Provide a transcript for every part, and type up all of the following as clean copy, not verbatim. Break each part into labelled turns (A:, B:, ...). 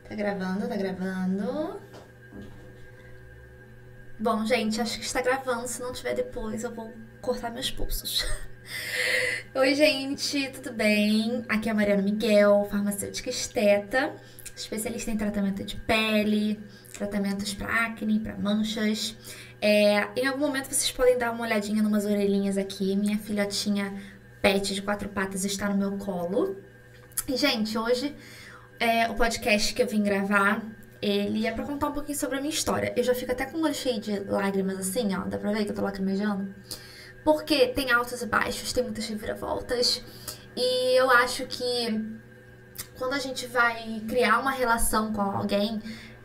A: Tá gravando, tá gravando. Bom, gente, acho que está gravando. Se não tiver depois, eu vou cortar meus pulsos. Oi, gente, tudo bem? Aqui é a Mariana Miguel, farmacêutica esteta, especialista em tratamento de pele, tratamentos para acne, para manchas. Em algum momento vocês podem dar uma olhadinha numas orelhinhas aqui. Minha filhotinha Pet de quatro patas está no meu colo. E, gente, hoje o podcast que eu vim gravar, ele é pra contar um pouquinho sobre a minha história. Eu já fico até com o olho cheio de lágrimas assim, ó. Dá pra ver que eu tô lacrimejando? Porque tem altos e baixos, tem muitas reviravoltas. E eu acho que quando a gente vai criar uma relação com alguém,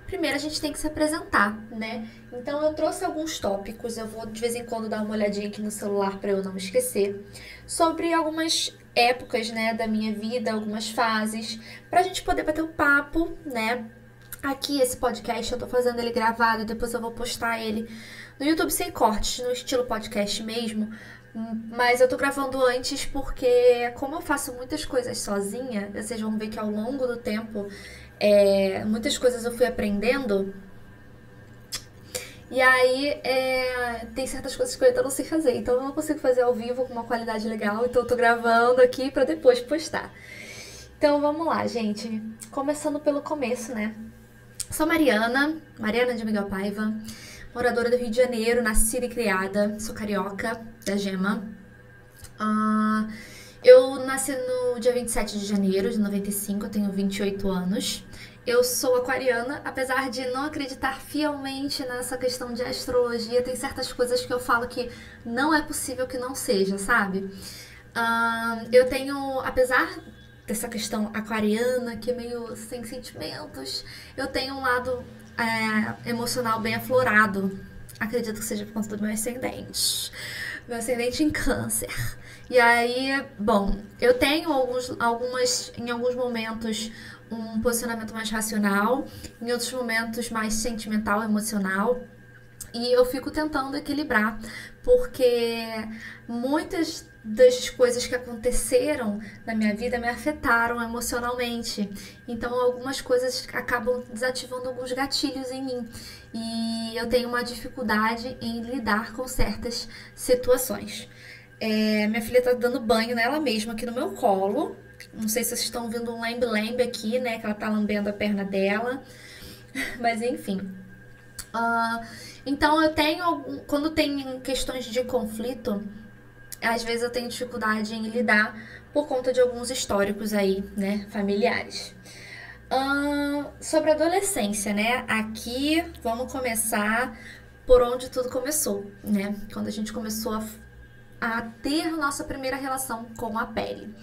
A: primeiro a gente tem que se apresentar, né? Então eu trouxe alguns tópicos, eu vou de vez em quando dar uma olhadinha aqui no celular para eu não esquecer, sobre algumas épocas, né, da minha vida, algumas fases, pra gente poder bater um papo, né? Aqui esse podcast eu tô fazendo ele gravado, depois eu vou postar ele no YouTube sem cortes, no estilo podcast mesmo. Mas eu tô gravando antes porque, como eu faço muitas coisas sozinha, vocês vão ver que ao longo do tempo, muitas coisas eu fui aprendendo. E aí, tem certas coisas que eu ainda não sei fazer. Então, eu não consigo fazer ao vivo com uma qualidade legal. Então, eu tô gravando aqui pra depois postar. Então, vamos lá, gente. Começando pelo começo, né? Sou Mariana, Mariana de Miguel Paiva, moradora do Rio de Janeiro, nascida e criada, sou carioca, da Gema. Ah, eu nasci no dia 27 de janeiro de 95, eu tenho 28 anos. Eu sou aquariana, apesar de não acreditar fielmente nessa questão de astrologia, tem certas coisas que eu falo que não é possível que não seja, sabe? Eu tenho, apesar dessa questão aquariana, que é meio sem sentimentos, eu tenho um lado emocional bem aflorado. Acredito que seja por conta do meu ascendente. Meu ascendente em câncer. E aí, bom, eu tenho em alguns momentos, um posicionamento mais racional, em outros momentos mais sentimental, emocional. E eu fico tentando equilibrar, porque muitas das coisas que aconteceram na minha vida me afetaram emocionalmente. Então, algumas coisas acabam desativando alguns gatilhos em mim. E eu tenho uma dificuldade em lidar com certas situações. Minha filha tá dando banho nela mesma aqui no meu colo. Não sei se vocês estão ouvindo um lembe-lembe aqui, né? Que ela tá lambendo a perna dela. Mas enfim. Ah, então eu tenho, quando tem questões de conflito, às vezes eu tenho dificuldade em lidar por conta de alguns históricos aí, né, familiares. Sobre a adolescência, né? Aqui vamos começar por onde tudo começou, né? Quando a gente começou a ter nossa primeira relação com a pele.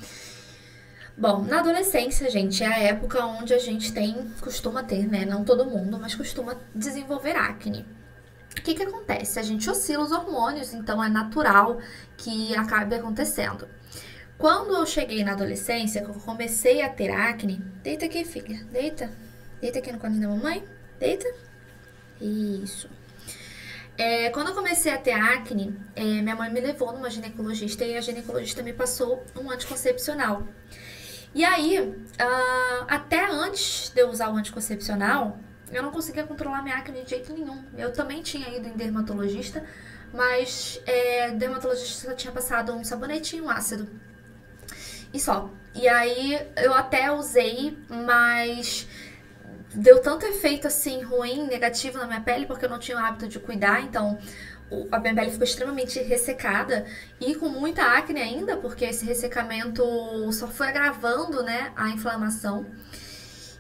A: Bom, na adolescência, gente, é a época onde a gente costuma ter, né? Não todo mundo, mas costuma desenvolver acne. O que acontece? A gente oscila os hormônios, então é natural que acabe acontecendo. Quando eu cheguei na adolescência, que eu comecei a ter acne, deita aqui, filha, deita. Deita aqui no colinho da mamãe, deita. Isso. Quando eu comecei a ter acne, minha mãe me levou numa ginecologista e a ginecologista me passou um anticoncepcional. E aí, até antes de eu usar o anticoncepcional, eu não conseguia controlar minha acne de jeito nenhum. Eu também tinha ido em dermatologista, mas o dermatologista só tinha passado um sabonete e um ácido. E só. E aí eu até usei, mas deu tanto efeito assim ruim, negativo na minha pele, porque eu não tinha o hábito de cuidar, então a minha pele ficou extremamente ressecada e com muita acne ainda, porque esse ressecamento só foi agravando, né, a inflamação.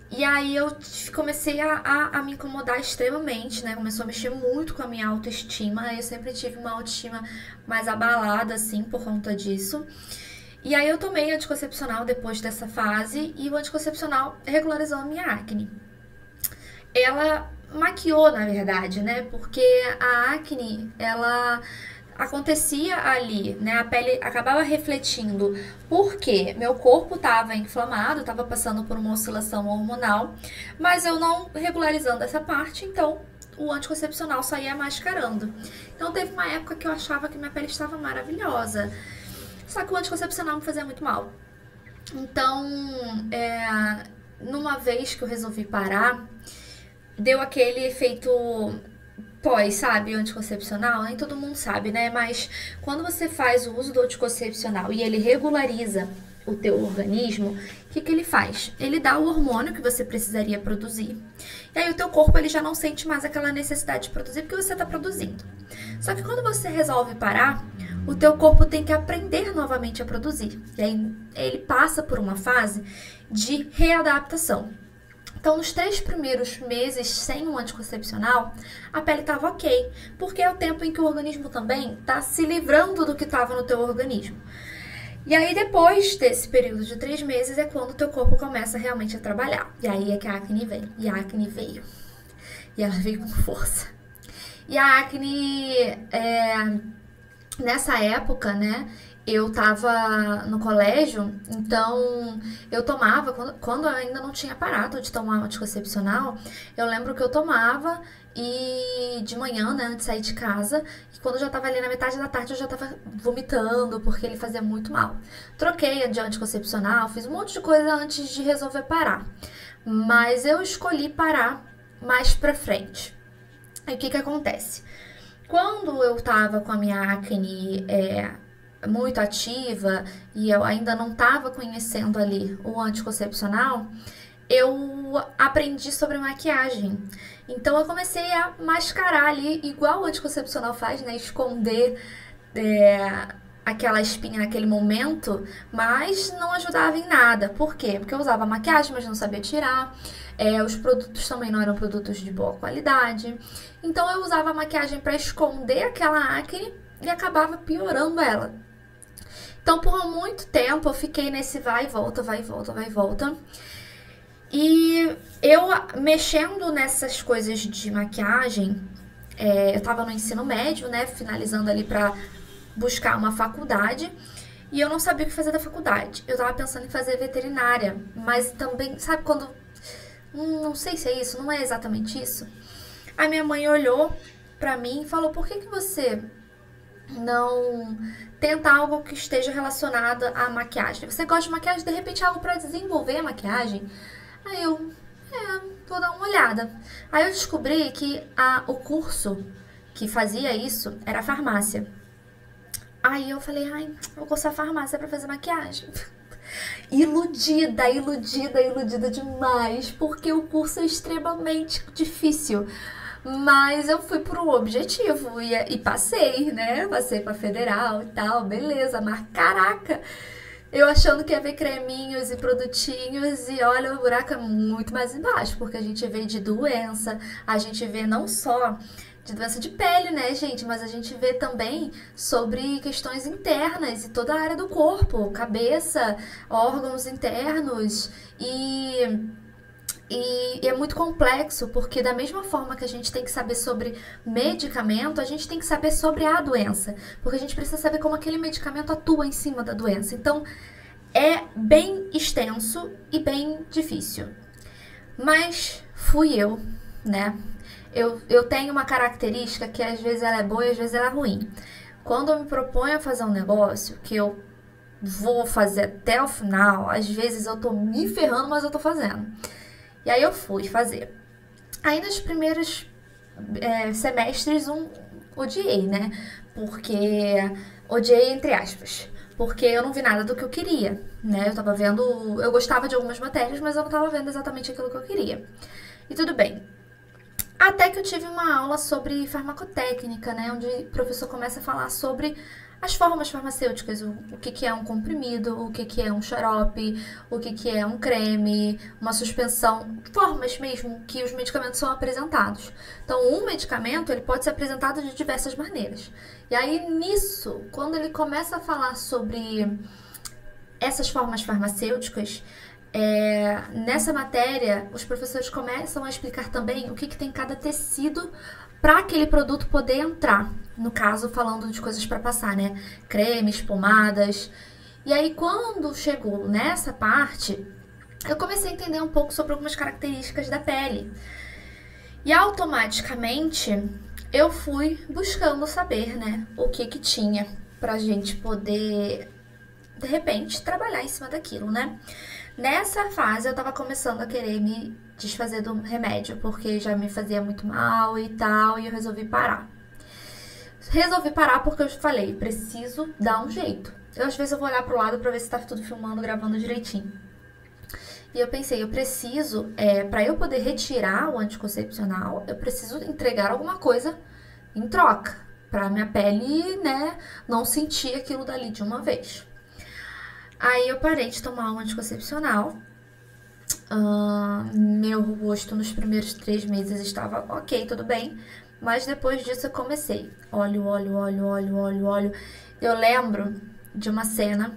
A: E aí eu comecei a me incomodar extremamente, né? Começou a mexer muito com a minha autoestima. Eu sempre tive uma autoestima mais abalada, assim, por conta disso. E aí eu tomei anticoncepcional depois dessa fase e o anticoncepcional regularizou a minha acne. Ela maquiou, na verdade, né? Porque a acne, ela acontecia ali, né? A pele acabava refletindo porque meu corpo estava inflamado, estava passando por uma oscilação hormonal, mas eu não regularizando essa parte, então o anticoncepcional só ia mascarando. Então teve uma época que eu achava que minha pele estava maravilhosa, só que o anticoncepcional me fazia muito mal. Então, numa vez que eu resolvi parar, deu aquele efeito pós, sabe, anticoncepcional, nem todo mundo sabe, né? Mas quando você faz o uso do anticoncepcional e ele regulariza o teu organismo, o que que ele faz? Ele dá o hormônio que você precisaria produzir. E aí o teu corpo ele já não sente mais aquela necessidade de produzir porque você está produzindo. Só que quando você resolve parar, o teu corpo tem que aprender novamente a produzir. E aí ele passa por uma fase de readaptação. Então, nos 3 primeiros meses sem um anticoncepcional, a pele estava ok, porque é o tempo em que o organismo também está se livrando do que estava no teu organismo. E aí, depois desse período de 3 meses, é quando o teu corpo começa realmente a trabalhar. E aí é que a acne vem. E a acne veio. E ela veio com força. E a acne, nessa época, né? Eu tava no colégio, então eu tomava, quando eu ainda não tinha parado de tomar anticoncepcional, eu lembro que eu tomava e de manhã, né, antes de sair de casa, e quando eu já tava ali na metade da tarde eu já tava vomitando, porque ele fazia muito mal. Troquei de anticoncepcional, fiz um monte de coisa antes de resolver parar, mas eu escolhi parar mais pra frente. Aí o que que acontece? Quando eu tava com a minha acne muito ativa e eu ainda não estava conhecendo ali o anticoncepcional, eu aprendi sobre maquiagem. Então eu comecei a mascarar ali, igual o anticoncepcional faz, né? Esconder aquela espinha naquele momento, mas não ajudava em nada. Por quê? Porque eu usava maquiagem, mas não sabia tirar. Os produtos também não eram produtos de boa qualidade. Então eu usava a maquiagem para esconder aquela acne e acabava piorando ela. Então, por muito tempo, eu fiquei nesse vai e volta, vai e volta, vai e volta. E eu, mexendo nessas coisas de maquiagem, eu tava no ensino médio, né? Finalizando ali pra buscar uma faculdade. E eu não sabia o que fazer da faculdade. Eu tava pensando em fazer veterinária. Mas também, sabe quando... não sei se é isso, não é exatamente isso. A minha mãe olhou pra mim e falou, por que você não tenta algo que esteja relacionado à maquiagem? Você gosta de maquiagem, de repente algo para desenvolver a maquiagem? Aí eu, vou dar uma olhada. Aí eu descobri que o curso que fazia isso era farmácia. Aí eu falei, vou cursar farmácia para fazer maquiagem. Iludida, iludida, iludida demais, porque o curso é extremamente difícil. Mas eu fui por um objetivo e passei, né? Passei pra federal e tal, beleza. Mas caraca, eu achando que ia ver creminhos e produtinhos e olha, o buraco é muito mais embaixo, porque a gente vê de doença, a gente vê não só de doença de pele, né, gente? Mas a gente vê também sobre questões internas e toda a área do corpo, cabeça, órgãos internos e é muito complexo, porque da mesma forma que a gente tem que saber sobre medicamento, a gente tem que saber sobre a doença. Porque a gente precisa saber como aquele medicamento atua em cima da doença. Então, é bem extenso e bem difícil. Mas fui eu, né? Eu tenho uma característica que às vezes ela é boa e às vezes ela é ruim. Quando eu me proponho a fazer um negócio que eu vou fazer até o final, às vezes eu tô me ferrando, mas eu tô fazendo. E aí eu fui fazer. Aí nos primeiros semestres odiei, né? Porque odiei entre aspas. Porque eu não vi nada do que eu queria, né? Eu tava vendo... Eu gostava de algumas matérias, mas eu não tava vendo exatamente aquilo que eu queria. E tudo bem. Até que eu tive uma aula sobre farmacotécnica, né? Onde o professor começa a falar sobre as formas farmacêuticas, o que é um comprimido, o que é um xarope, o que é um creme, uma suspensão, formas mesmo que os medicamentos são apresentados. Então, um medicamento ele pode ser apresentado de diversas maneiras. E aí, nisso, quando ele começa a falar sobre essas formas farmacêuticas, nessa matéria, os professores começam a explicar também o que tem cada tecido para aquele produto poder entrar. No caso, falando de coisas para passar, né? Cremes, pomadas. E aí, quando chegou nessa parte, eu comecei a entender um pouco sobre algumas características da pele. E automaticamente, eu fui buscando saber, né? O que tinha pra gente poder, de repente, trabalhar em cima daquilo, né? Nessa fase eu tava começando a querer me desfazer do remédio, porque já me fazia muito mal e tal, e eu resolvi parar. Resolvi parar porque eu falei, preciso dar um jeito. Às vezes eu vou olhar pro lado pra ver se tá tudo filmando, gravando direitinho. E eu pensei, eu preciso, para eu poder retirar o anticoncepcional, eu preciso entregar alguma coisa em troca, pra minha pele, né, não sentir aquilo dali de uma vez. Aí eu parei de tomar o anticoncepcional. Meu rosto nos primeiros 3 meses estava ok, tudo bem. Mas depois disso eu comecei. Óleo, óleo, óleo, óleo, óleo, óleo. Eu lembro de uma cena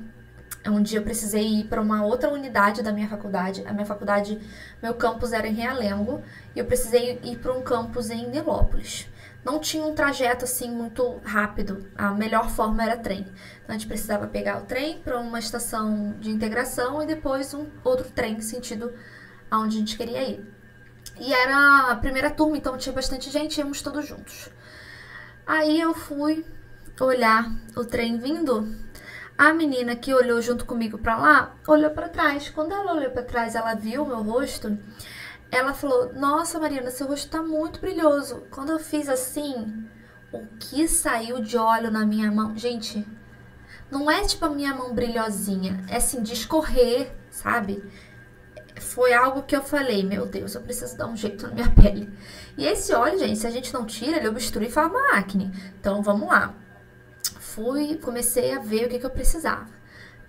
A: onde eu precisei ir para uma outra unidade da minha faculdade. A minha faculdade, meu campus era em Realengo. E eu precisei ir para um campus em Nilópolis. Não tinha um trajeto assim muito rápido. A melhor forma era trem. Então a gente precisava pegar o trem para uma estação de integração e depois um outro trem sentido aonde a gente queria ir. E era a primeira turma, então tinha bastante gente, íamos todos juntos. Aí eu fui olhar o trem vindo. A menina que olhou junto comigo pra lá, olhou pra trás. Quando ela olhou pra trás, ela viu o meu rosto. Ela falou, nossa, Mariana, seu rosto tá muito brilhoso. Quando eu fiz assim, o que saiu de óleo na minha mão... Gente, não é tipo a minha mão brilhosinha. É assim, de escorrer, sabe? Foi algo que eu falei, meu Deus, eu preciso dar um jeito na minha pele. E esse óleo, gente, se a gente não tira, ele obstrui e forma acne. Então, vamos lá. Comecei a ver o que eu precisava.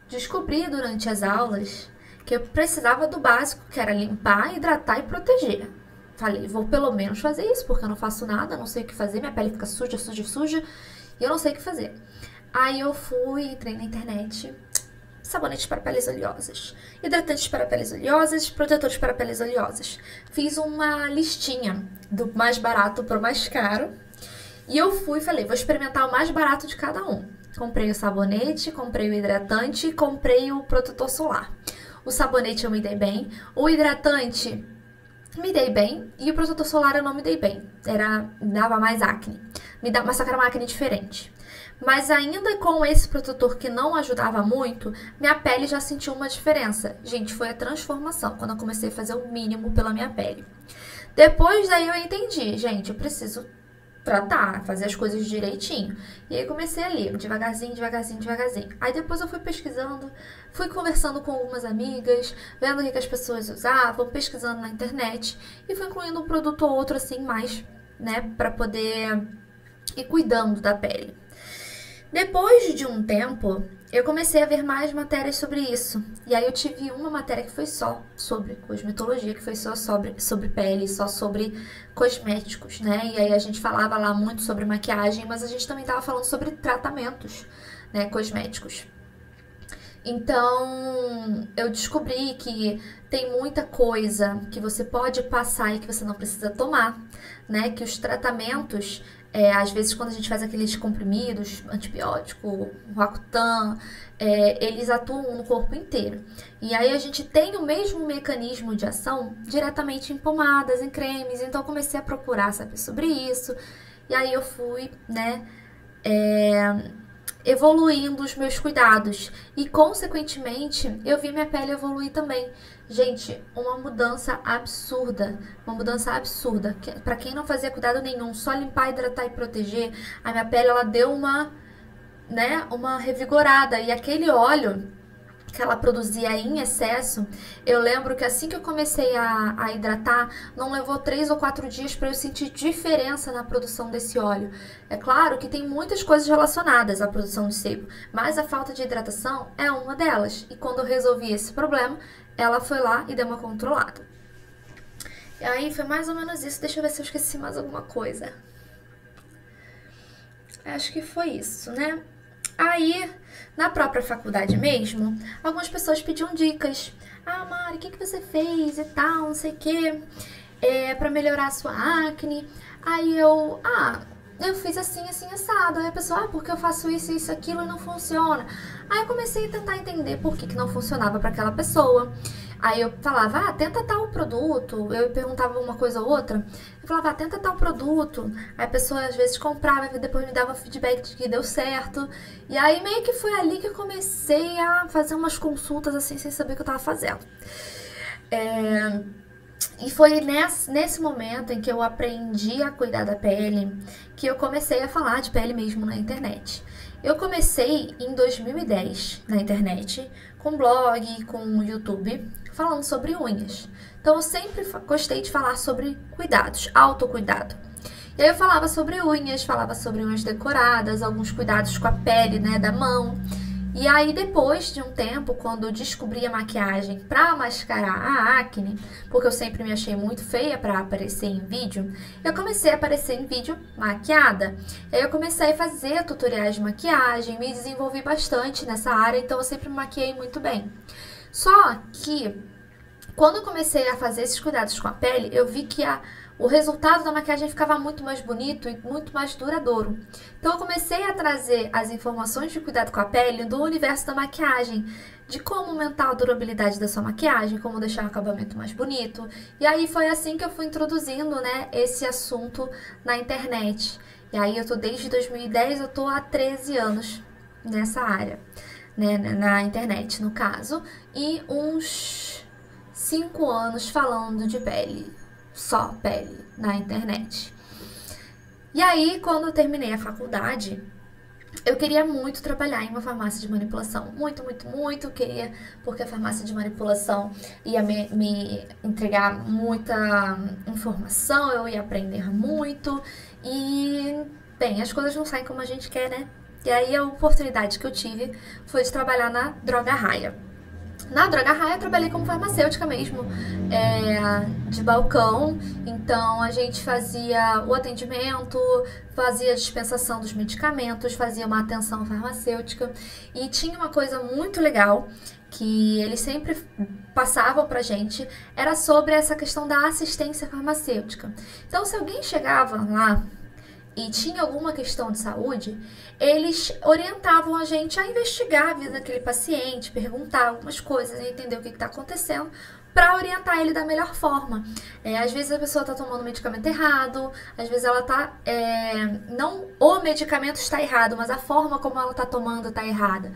A: Descobri durante as aulas que eu precisava do básico, que era limpar, hidratar e proteger. Falei, vou pelo menos fazer isso, porque eu não faço nada, não sei o que fazer, minha pele fica suja, suja, suja, e eu não sei o que fazer. Aí eu entrei na internet, sabonetes para peles oleosas, hidratantes para peles oleosas, protetores para peles oleosas. Fiz uma listinha do mais barato para o mais caro, e eu falei, vou experimentar o mais barato de cada um. Comprei o sabonete, comprei o hidratante, comprei o protetor solar. O sabonete eu me dei bem, o hidratante me dei bem e o protetor solar eu não me dei bem. Dava mais acne, mas só que era uma acne diferente. Mas ainda com esse protetor que não ajudava muito, minha pele já sentiu uma diferença. Gente, foi a transformação, quando eu comecei a fazer o mínimo pela minha pele. Depois daí eu entendi, gente, eu preciso tratar, fazer as coisas direitinho. E aí comecei ali, devagarzinho, devagarzinho, devagarzinho. Aí depois eu fui pesquisando, fui conversando com algumas amigas, vendo o que as pessoas usavam, pesquisando na internet e fui incluindo um produto ou outro assim mais, né, pra poder ir cuidando da pele. Depois de um tempo, eu comecei a ver mais matérias sobre isso. E aí eu tive uma matéria que foi só sobre cosmetologia, que foi só sobre pele, só sobre cosméticos, né? E aí a gente falava lá muito sobre maquiagem, mas a gente também tava falando sobre tratamentos, né, cosméticos. Então, eu descobri que tem muita coisa que você pode passar e que você não precisa tomar, né? Que os tratamentos, às vezes quando a gente faz aqueles comprimidos, antibiótico, Roacutan, eles atuam no corpo inteiro. E aí a gente tem o mesmo mecanismo de ação diretamente em pomadas, em cremes. Então eu comecei a procurar saber sobre isso. E aí eu fui, né, evoluindo os meus cuidados e, consequentemente, eu vi minha pele evoluir também. Gente, uma mudança absurda, Pra quem não fazia cuidado nenhum, só limpar, hidratar e proteger, a minha pele, ela deu uma revigorada. E aquele óleo que ela produzia em excesso, eu lembro que assim que eu comecei a hidratar, não levou 3 ou 4 dias para eu sentir diferença na produção desse óleo. É claro que tem muitas coisas relacionadas à produção de sebo, mas a falta de hidratação é uma delas. E quando eu resolvi esse problema, ela foi lá e deu uma controlada. E aí foi mais ou menos isso. Deixa eu ver se eu esqueci mais alguma coisa. Acho que foi isso, né? Aí, na própria faculdade mesmo, algumas pessoas pediam dicas. Ah, Mari, o que você fez e tal, não sei o quê, pra melhorar a sua acne. Aí eu fiz assim, assim, assado. Aí a pessoa, porque eu faço isso, isso, aquilo e não funciona. Aí eu comecei a tentar entender por que não funcionava pra aquela pessoa. Aí eu falava, tenta tal produto. Eu perguntava uma coisa ou outra. Eu falava, tenta tal produto. Aí a pessoa às vezes comprava e depois me dava feedback de que deu certo. E aí meio que foi ali que eu comecei a fazer umas consultas assim, sem saber o que eu tava fazendo. E foi nesse momento em que eu aprendi a cuidar da pele que eu comecei a falar de pele mesmo na internet. Eu comecei em 2010 na internet, com blog, com YouTube, falando sobre unhas. Então eu sempre gostei de falar sobre cuidados, autocuidado. E aí eu falava sobre unhas decoradas, alguns cuidados com a pele, né, da mão. E aí depois de um tempo, quando eu descobri a maquiagem pra mascarar a acne, porque eu sempre me achei muito feia pra aparecer em vídeo, eu comecei a aparecer em vídeo maquiada. E aí eu comecei a fazer tutoriais de maquiagem, me desenvolvi bastante nessa área, então eu sempre me maquiei muito bem. Só que quando eu comecei a fazer esses cuidados com a pele, eu vi que o resultado da maquiagem ficava muito mais bonito e muito mais duradouro. Então eu comecei a trazer as informações de cuidado com a pele do universo da maquiagem, de como aumentar a durabilidade da sua maquiagem, como deixar o acabamento mais bonito. E aí foi assim que eu fui introduzindo, né, esse assunto na internet. E aí eu tô desde 2010, eu tô há 13 anos nessa área, né, na internet no caso, e uns 5 anos falando de pele. Só pele na internet. E aí, quando eu terminei a faculdade, eu queria muito trabalhar em uma farmácia de manipulação. Muito, muito, muito queria, porque a farmácia de manipulação ia me entregar muita informação, eu ia aprender muito. E, bem, as coisas não saem como a gente quer, né? E aí, a oportunidade que eu tive foi de trabalhar na Droga Raia. Na Droga Raia eu trabalhei como farmacêutica mesmo, de balcão, então a gente fazia o atendimento, fazia a dispensação dos medicamentos, fazia uma atenção farmacêutica e tinha uma coisa muito legal que eles sempre passavam pra gente, era sobre essa questão da assistência farmacêutica. Então se alguém chegava lá e tinha alguma questão de saúde, eles orientavam a gente a investigar a vida daquele paciente, perguntar algumas coisas, entender o que está acontecendo, para orientar ele da melhor forma. Às vezes a pessoa está tomando o medicamento errado, às vezes ela está... não o medicamento está errado, mas a forma como ela está tomando está errada.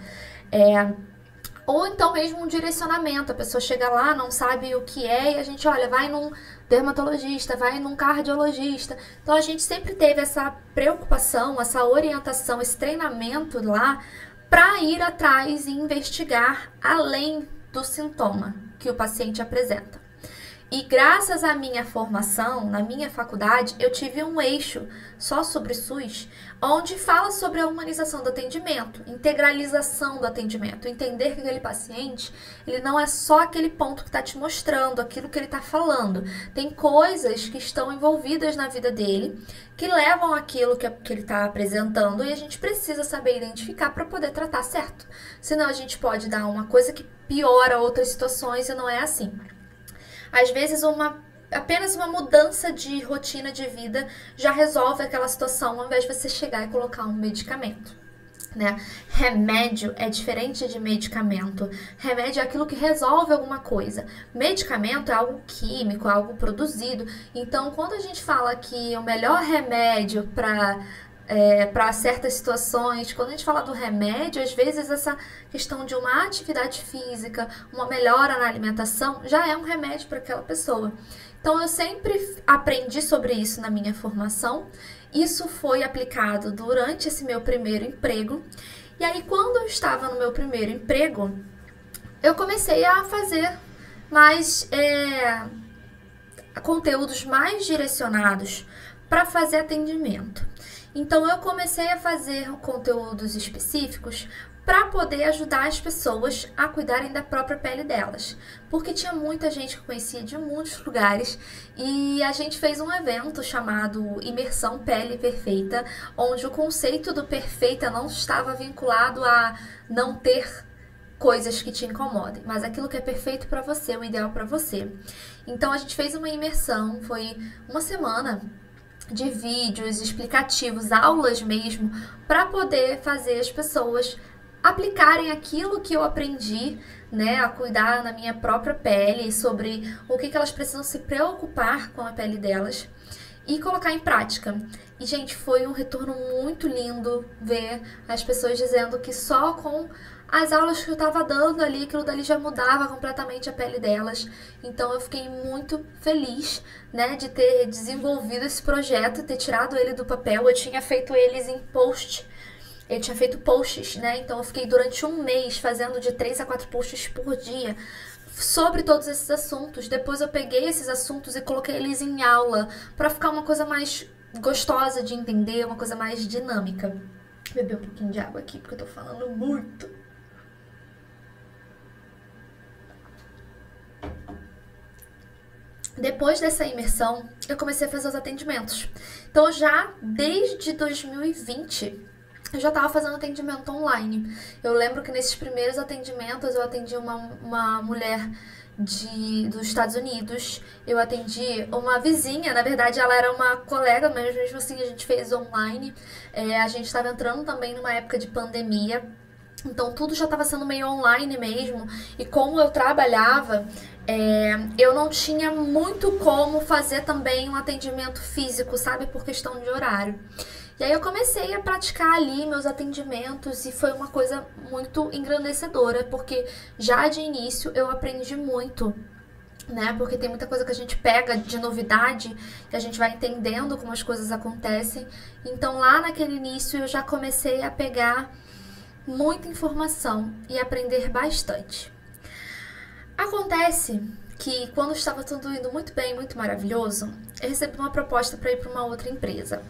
A: Ou então mesmo um direcionamento, a pessoa chega lá, não sabe o que é, e a gente, olha, vai num dermatologista, vai num cardiologista. Então a gente sempre teve essa preocupação, essa orientação, esse treinamento lá para ir atrás e investigar além do sintoma que o paciente apresenta. E graças à minha formação, na minha faculdade, eu tive um eixo só sobre SUS, onde fala sobre a humanização do atendimento, integralização do atendimento, entender que aquele paciente, ele não é só aquele ponto que está te mostrando, aquilo que ele está falando. Tem coisas que estão envolvidas na vida dele, que levam aquilo que ele está apresentando, e a gente precisa saber identificar para poder tratar certo. Senão a gente pode dar uma coisa que piora outras situações e não é assim. Às vezes apenas uma mudança de rotina de vida já resolve aquela situação, ao invés de você chegar e colocar um medicamento, né? Remédio é diferente de medicamento. Remédio é aquilo que resolve alguma coisa. Medicamento é algo químico, é algo produzido. Então, quando a gente fala que o melhor remédio para certas situações, quando a gente fala do remédio, às vezes essa questão de uma atividade física, uma melhora na alimentação, já é um remédio para aquela pessoa. Então eu sempre aprendi sobre isso na minha formação, isso foi aplicado durante esse meu primeiro emprego, e aí quando eu estava no meu primeiro emprego, eu comecei a fazer mais conteúdos mais direcionados para fazer atendimento. Então eu comecei a fazer conteúdos específicos para poder ajudar as pessoas a cuidarem da própria pele delas. Porque tinha muita gente que eu conhecia de muitos lugares e a gente fez um evento chamado Imersão Pele Perfeita, onde o conceito do perfeita não estava vinculado a não ter coisas que te incomodem, mas aquilo que é perfeito para você, o ideal para você. Então a gente fez uma imersão, foi uma semana de vídeos explicativos, aulas mesmo, para poder fazer as pessoas aplicarem aquilo que eu aprendi né, a cuidar na minha própria pele, sobre o que elas precisam se preocupar com a pele delas e colocar em prática. E, gente, foi um retorno muito lindo ver as pessoas dizendo que só com as aulas que eu tava dando ali, aquilo dali já mudava completamente a pele delas. Então eu fiquei muito feliz, né, de ter desenvolvido esse projeto, ter tirado ele do papel. Eu tinha feito eles em post. Eu tinha feito posts, né? Então eu fiquei durante um mês fazendo de 3 a 4 posts por dia sobre todos esses assuntos. Depois eu peguei esses assuntos e coloquei eles em aula para ficar uma coisa mais gostosa de entender, uma coisa mais dinâmica. Vou beber um pouquinho de água aqui porque eu tô falando muito. Depois dessa imersão, eu comecei a fazer os atendimentos. Então, já desde 2020, eu já estava fazendo atendimento online. Eu lembro que nesses primeiros atendimentos, eu atendi uma mulher dos Estados Unidos. Eu atendi uma vizinha, na verdade ela era uma colega, mas mesmo assim a gente fez online. A gente estava entrando também numa época de pandemia. Então tudo já estava sendo meio online mesmo. E como eu trabalhava, eu não tinha muito como fazer também um atendimento físico, sabe? Por questão de horário. E aí eu comecei a praticar ali meus atendimentos e foi uma coisa muito engrandecedora, porque já de início eu aprendi muito, né? Porque tem muita coisa que a gente pega de novidade, que a gente vai entendendo como as coisas acontecem. Então lá naquele início eu já comecei a pegar muita informação e aprender bastante. Acontece que quando estava tudo indo muito bem, muito maravilhoso, eu recebi uma proposta para ir para uma outra empresa.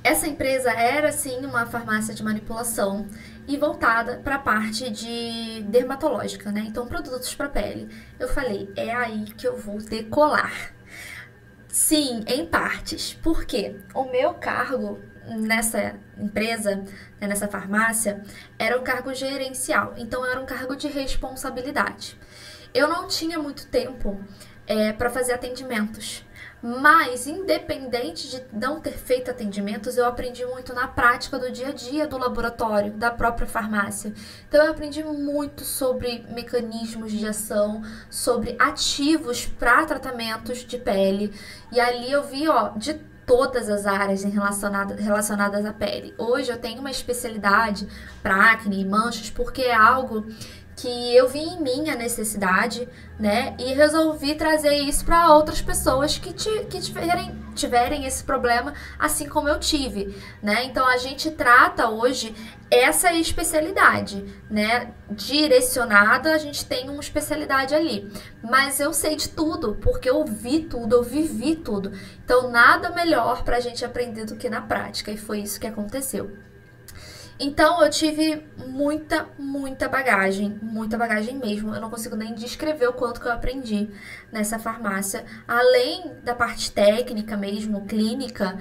A: Essa empresa era, sim, uma farmácia de manipulação e voltada para a parte de dermatológica, né? Então, produtos para pele. Eu falei, é aí que eu vou decolar. Sim, em partes. Por quê? O meu cargo nessa empresa, né, nessa farmácia, era um cargo gerencial. Então, era um cargo de responsabilidade. Eu não tinha muito tempo para fazer atendimentos. Mas, independente de não ter feito atendimentos, eu aprendi muito na prática do dia a dia do laboratório, da própria farmácia. Então, eu aprendi muito sobre mecanismos de ação, sobre ativos para tratamentos de pele. E ali eu vi, de todas as áreas relacionadas à pele. Hoje eu tenho uma especialidade para acne e manchas, porque é algo que eu vi em mim a necessidade, né? E resolvi trazer isso para outras pessoas que tiverem esse problema, assim como eu tive, né? Então a gente trata hoje essa especialidade, né? Direcionada, a gente tem uma especialidade ali. Mas eu sei de tudo, porque eu vi tudo, eu vivi tudo. Então nada melhor pra gente aprender do que na prática, e foi isso que aconteceu. Então, eu tive muita bagagem mesmo. Eu não consigo nem descrever o quanto que eu aprendi nessa farmácia. Além da parte técnica mesmo, clínica,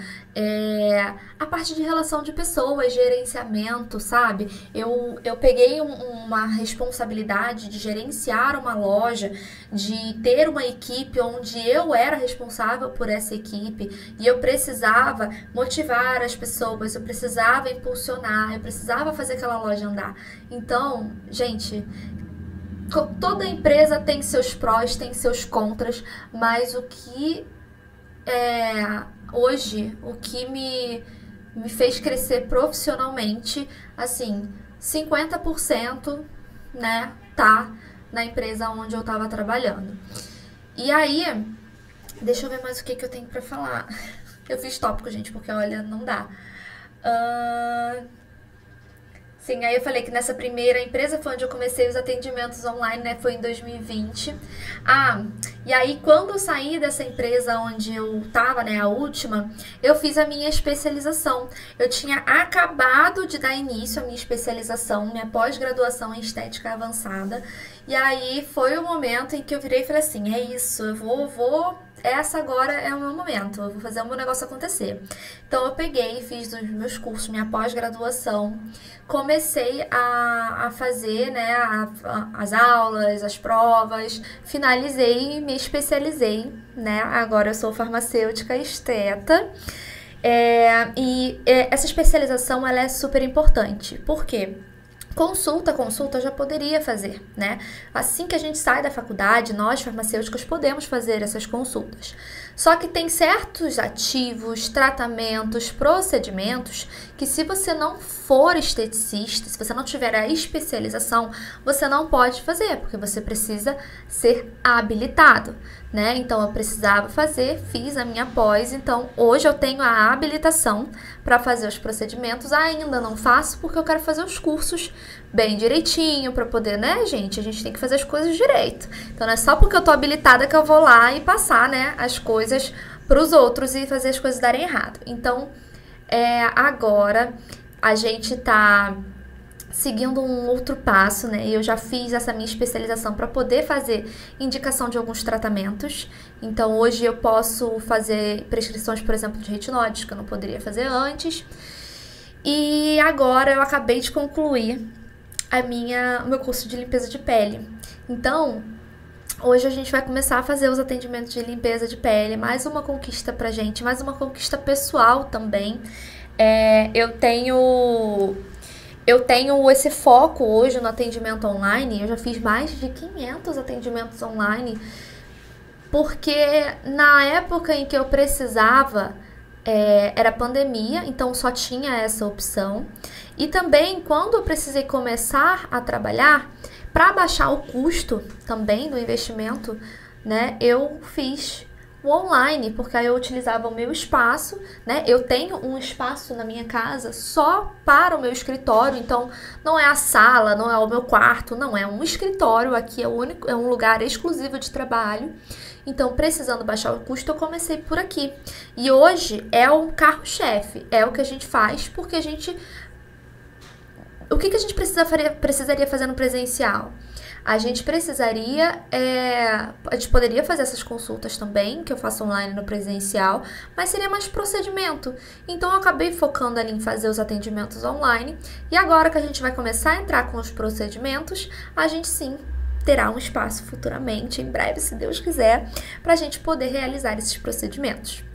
A: a parte de relação de pessoas, gerenciamento, sabe? Eu peguei uma responsabilidade de gerenciar uma loja, de ter uma equipe onde eu era responsável por essa equipe e eu precisava motivar as pessoas, eu precisava impulsionar, eu precisava fazer aquela loja andar. Então, gente, toda empresa tem seus prós, tem seus contras, mas o que hoje, o que me fez crescer profissionalmente, assim, 50%, né, tá na empresa onde eu tava trabalhando. E aí, deixa eu ver mais o que eu tenho pra falar. Eu fiz tópico, gente, porque olha, não dá. Sim, aí eu falei que nessa primeira empresa foi onde eu comecei os atendimentos online, né? Foi em 2020. E aí quando eu saí dessa empresa onde eu tava, né, a última, eu fiz a minha especialização. Eu tinha acabado de dar início à minha especialização, minha pós-graduação em estética avançada. E aí foi o momento em que eu virei e falei assim, é isso, eu vou essa agora é o meu momento, eu vou fazer o meu negócio acontecer. Então eu peguei, fiz os meus cursos, minha pós-graduação, comecei a fazer, né, as aulas, as provas, finalizei e me especializei, né, agora eu sou farmacêutica esteta. Essa especialização ela é super importante, por quê? Consulta eu já poderia fazer, né? Assim que a gente sai da faculdade, nós farmacêuticos podemos fazer essas consultas. Só que tem certos ativos, tratamentos, procedimentos que se você não for esteticista, se você não tiver a especialização, você não pode fazer, porque você precisa ser habilitado, né? Então eu precisava fazer, fiz a minha pós, então hoje eu tenho a habilitação para fazer os procedimentos, ainda não faço porque eu quero fazer os cursos bem direitinho para poder, né, gente? A gente tem que fazer as coisas direito. Então não é só porque eu tô habilitada que eu vou lá e passar, né, as coisas para os outros e fazer as coisas darem errado. Então, agora a gente tá seguindo um outro passo, né? Eu já fiz essa minha especialização para poder fazer indicação de alguns tratamentos. Então, hoje eu posso fazer prescrições, por exemplo, de retinóides, que eu não poderia fazer antes. E agora eu acabei de concluir o meu curso de limpeza de pele. Então, hoje a gente vai começar a fazer os atendimentos de limpeza de pele, mais uma conquista pra gente, mais uma conquista pessoal também. Eu tenho esse foco hoje no atendimento online, eu já fiz mais de 500 atendimentos online, porque na época em que eu precisava, era pandemia, então só tinha essa opção. E também, quando eu precisei começar a trabalhar, para baixar o custo também do investimento, né, eu fiz o online, porque aí eu utilizava o meu espaço, né? Eu tenho um espaço na minha casa só para o meu escritório, então não é a sala, não é o meu quarto, não, é um escritório, aqui é um lugar exclusivo de trabalho. Então, precisando baixar o custo, eu comecei por aqui. E hoje é o carro-chefe, é o que a gente faz, porque a gente... O que a gente precisaria fazer no presencial? A gente precisaria... a gente poderia fazer essas consultas também, que eu faço online no presencial, mas seria mais procedimento. Então, eu acabei focando ali em fazer os atendimentos online. E agora que a gente vai começar a entrar com os procedimentos, a gente sim terá um espaço futuramente, em breve, se Deus quiser, para a gente poder realizar esses procedimentos.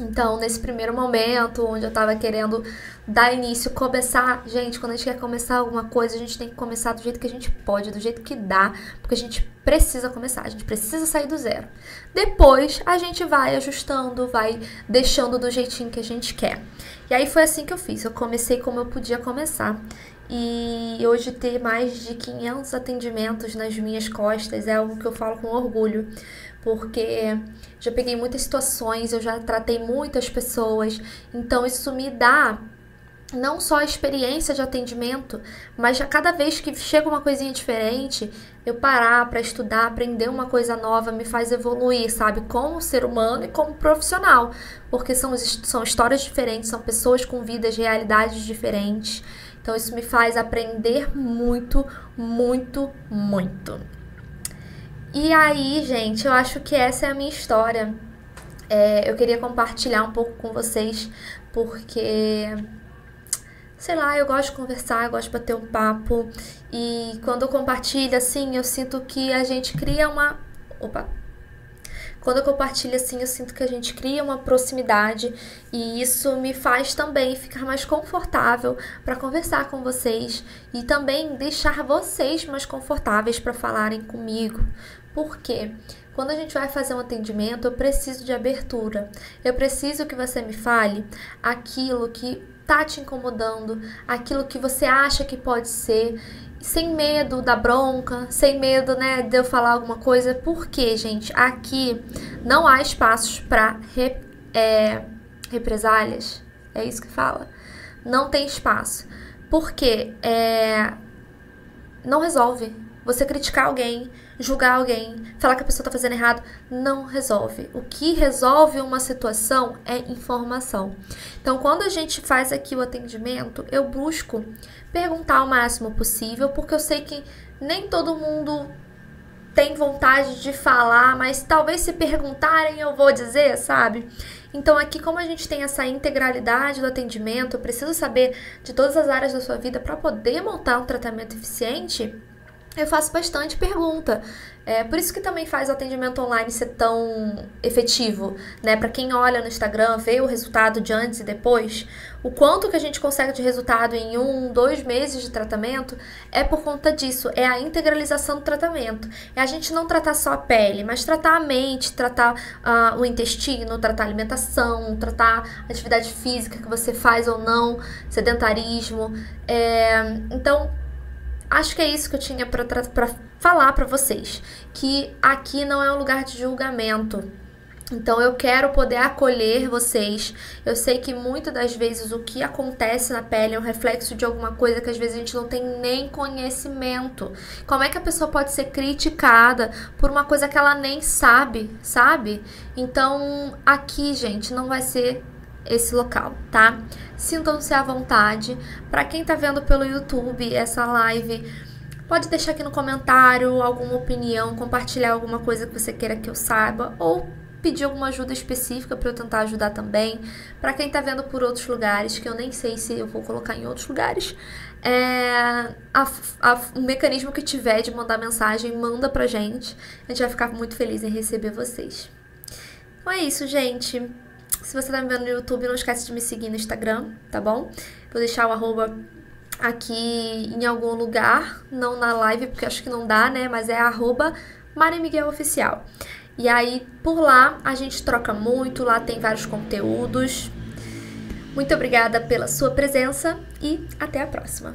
A: Então, nesse primeiro momento, onde eu tava querendo dar início, começar... Gente, quando a gente quer começar alguma coisa, a gente tem que começar do jeito que a gente pode, do jeito que dá, porque a gente precisa começar, a gente precisa sair do zero. Depois, a gente vai ajustando, vai deixando do jeitinho que a gente quer. E aí foi assim que eu fiz, eu comecei como eu podia começar. E hoje ter mais de 500 atendimentos nas minhas costas é algo que eu falo com orgulho, porque já peguei muitas situações, eu já tratei muitas pessoas, então isso me dá não só a experiência de atendimento, mas a cada vez que chega uma coisinha diferente, eu parar para estudar, aprender uma coisa nova, me faz evoluir, sabe? Como ser humano e como profissional, porque são histórias diferentes, são pessoas com vidas, realidades diferentes. Então isso me faz aprender muito, muito, muito. E aí, gente, eu acho que essa é a minha história. Eu queria compartilhar um pouco com vocês, porque... sei lá, eu gosto de conversar, eu gosto de bater um papo. E quando eu compartilho, assim, eu sinto que a gente cria uma... Quando eu compartilho, assim, eu sinto que a gente cria uma proximidade. E isso me faz também ficar mais confortável para conversar com vocês. E também deixar vocês mais confortáveis para falarem comigo. Por quê? Quando a gente vai fazer um atendimento, eu preciso de abertura. Eu preciso que você me fale aquilo que tá te incomodando, aquilo que você acha que pode ser, sem medo da bronca, sem medo, né, de eu falar alguma coisa. Porque, gente, aqui não há espaços para represálias. É isso que fala? Não tem espaço. Porque não resolve. Você criticar alguém, julgar alguém, falar que a pessoa tá fazendo errado, não resolve. O que resolve uma situação é informação. Então, quando a gente faz aqui o atendimento, eu busco perguntar o máximo possível, porque eu sei que nem todo mundo tem vontade de falar, mas talvez se perguntarem eu vou dizer, sabe? Então, aqui, como a gente tem essa integralidade do atendimento, eu preciso saber de todas as áreas da sua vida para poder montar um tratamento eficiente. eu faço bastante pergunta. Por isso que também faz o atendimento online ser tão efetivo, né? Para quem olha no Instagram, vê o resultado de antes e depois, o quanto que a gente consegue de resultado em 1, 2 meses de tratamento é por conta disso, é a integralização do tratamento. É a gente não tratar só a pele, mas tratar a mente, tratar o intestino, tratar a alimentação, tratar a atividade física que você faz ou não, sedentarismo. Então, acho que é isso que eu tinha pra falar pra vocês, que aqui não é um lugar de julgamento. Então eu quero poder acolher vocês. Eu sei que muitas das vezes o que acontece na pele é um reflexo de alguma coisa que às vezes a gente não tem nem conhecimento. Como é que a pessoa pode ser criticada por uma coisa que ela nem sabe, sabe? Então aqui, gente, não vai ser esse local, tá? Sintam-se à vontade. Para quem tá vendo pelo YouTube essa live, pode deixar aqui no comentário alguma opinião, compartilhar alguma coisa que você queira que eu saiba ou pedir alguma ajuda específica para eu tentar ajudar também. Para quem tá vendo por outros lugares, que eu nem sei se eu vou colocar em outros lugares, o mecanismo que tiver de mandar mensagem, manda pra gente. A gente vai ficar muito feliz em receber vocês. Então é isso, gente. Se você tá me vendo no YouTube, não esquece de me seguir no Instagram, tá bom? Vou deixar o arroba aqui em algum lugar, não na live, porque acho que não dá, né? Mas é arroba Mari Miguel Oficial. E aí, por lá, a gente troca muito, lá tem vários conteúdos. Muito obrigada pela sua presença e até a próxima.